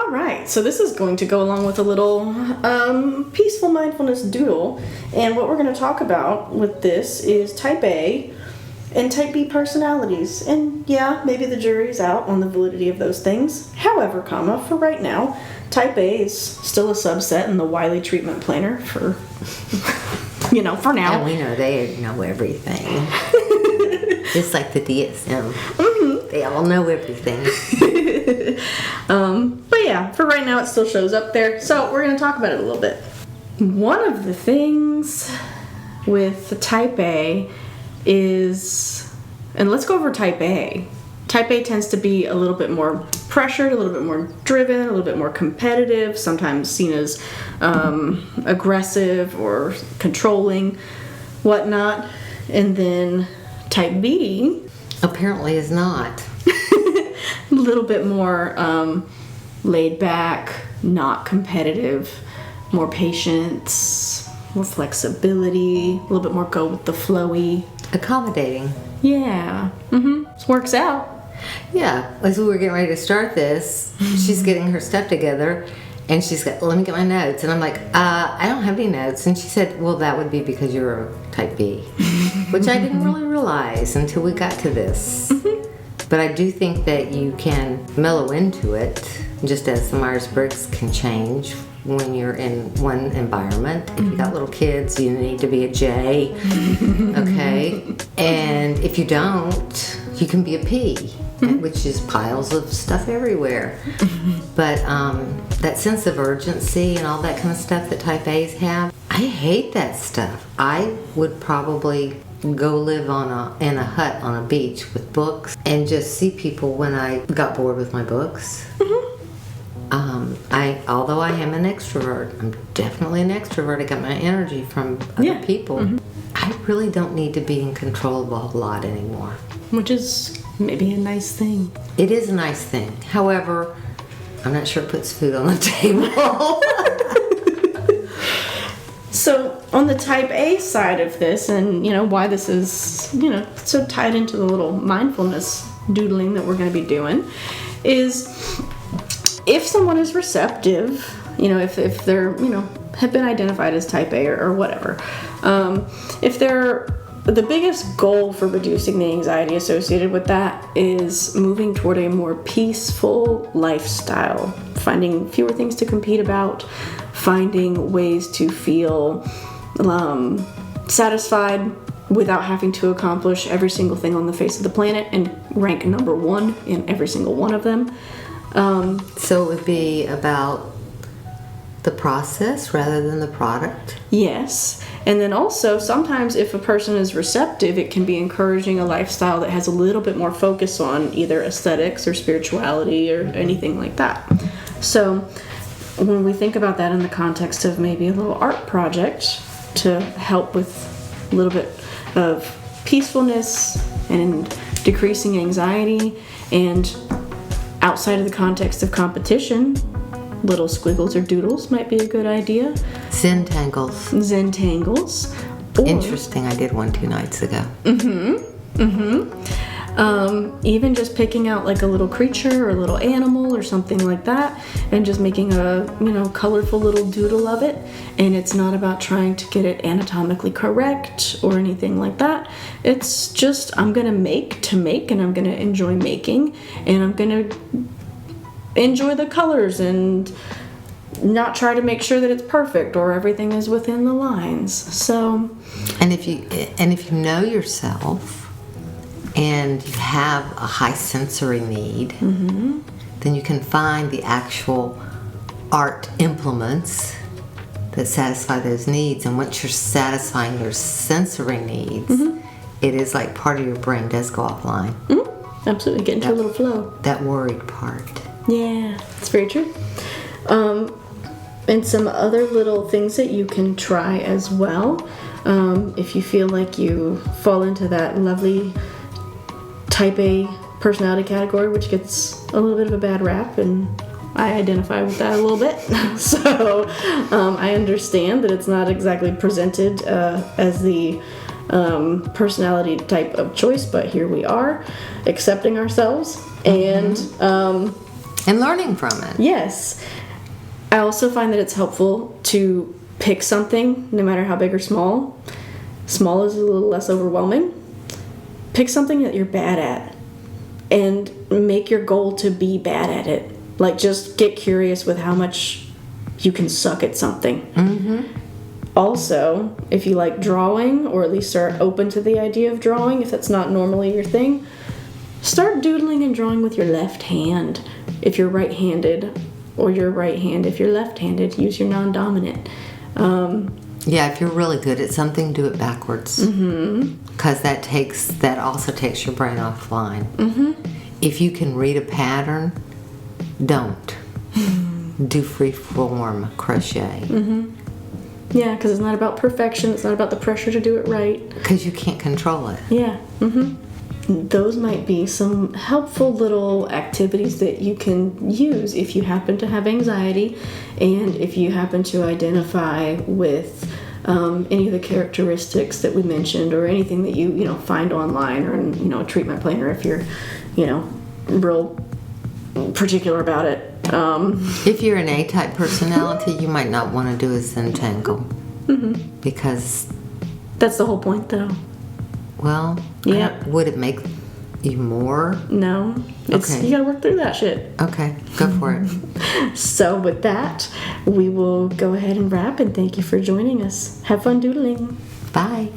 All right, so this is going to go along with a little peaceful mindfulness doodle. And what we're going to talk about with this is type A and type B personalities. And yeah, maybe the jury's out on the validity of those things. However, for right now, type A is still a subset in the Wiley treatment planner for, for now. And we know they know everything. Just like the DSM. Mm-hmm. They all know everything. But yeah, for right now it still shows up there. So we're going to talk about it a little bit. One of the things with the type A is, and let's go over type A. Type A tends to be a little bit more pressured, a little bit more driven, a little bit more competitive, sometimes seen as aggressive or controlling, whatnot. And then type B apparently is not. A little bit more laid back, not competitive, more patience, more flexibility, a little bit more go with the flowy. Accommodating. Yeah. Mm-hmm. This works out. Yeah. As we were getting ready to start this, she's getting her stuff together, and she's got, let me get my notes. And I'm like, I don't have any notes. And she said, well, that would be because you're a type B, which I didn't really realize until we got to this. Mm-hmm. But I do think that you can mellow into it, just as the Myers-Briggs can change when you're in one environment. If you got little kids, you need to be a J, okay? And if you don't, you can be a P, which is piles of stuff everywhere. But that sense of urgency and all that kind of stuff that type A's have, I hate that stuff. I would probably go live in a hut on a beach with books and just see people when I got bored with my books. Although I am an extrovert, I'm definitely an extrovert. I got my energy from other people. Mm-hmm. I really don't need to be in control of a whole lot anymore. Which is maybe a nice thing. It is a nice thing. However, I'm not sure it puts food on the table. So on the type A side of this, and why this is so tied into the little mindfulness doodling that we're going to be doing, is if someone is receptive, if they're have been identified as type A or whatever, if they're the biggest goal for reducing the anxiety associated with that is moving toward a more peaceful lifestyle, finding fewer things to compete about, finding ways to feel satisfied without having to accomplish every single thing on the face of the planet and rank number one in every single one of them. So it would be about the process rather than the product? Yes. And then also, sometimes if a person is receptive, it can be encouraging a lifestyle that has a little bit more focus on either aesthetics or spirituality or anything like that. So when we think about that in the context of maybe a little art project to help with a little bit of peacefulness and decreasing anxiety, and outside of the context of competition, little squiggles or doodles might be a good idea. Zentangles. Interesting. I did one 2 nights ago. Even just picking out like a little creature or a little animal or something like that, and just making a colorful little doodle of it. And it's not about trying to get it anatomically correct or anything like that. It's just, I'm gonna make, and I'm gonna enjoy making, and I'm gonna enjoy the colors and not try to make sure that it's perfect or everything is within the lines. So, and if you know yourself and you have a high sensory need, then you can find the actual art implements that satisfy those needs. And once you're satisfying your sensory needs, it is like part of your brain does go offline. Absolutely, get into a little flow. That worried part. Yeah, it's very true. And some other little things that you can try as well. If you feel like you fall into that lovely type A personality category, which gets a little bit of a bad rap, and I identify with that a little bit. So I understand that it's not exactly presented as the personality type of choice, but here we are, accepting ourselves. And And learning from it. Yes. I also find that it's helpful to pick something, no matter how big or small. Small is a little less overwhelming. Pick something that you're bad at and make your goal to be bad at it. Like, just get curious with how much you can suck at something. Mm-hmm. Also, if you like drawing, or at least are open to the idea of drawing, if that's not normally your thing, start doodling and drawing with your left hand if you're right-handed, or your right hand if you're left-handed. Use your non-dominant. Yeah, if you're really good at something, do it backwards. Because that also takes your brain offline. If you can read a pattern, don't. Do free form crochet. Yeah, because it's not about perfection. It's not about the pressure to do it right. Because you can't control it. Yeah. Those might be some helpful little activities that you can use if you happen to have anxiety, and if you happen to identify with any of the characteristics that we mentioned, or anything that you find online, or in a treatment planner if you're real particular about it. If you're an A-type personality, you might not want to do a Zentangle. Because... That's the whole point, though. Well, Yeah. Would it make you more? No. It's, Okay. You gotta work through that shit. Okay, go for it. So with that, we will go ahead and wrap, and thank you for joining us. Have fun doodling. Bye.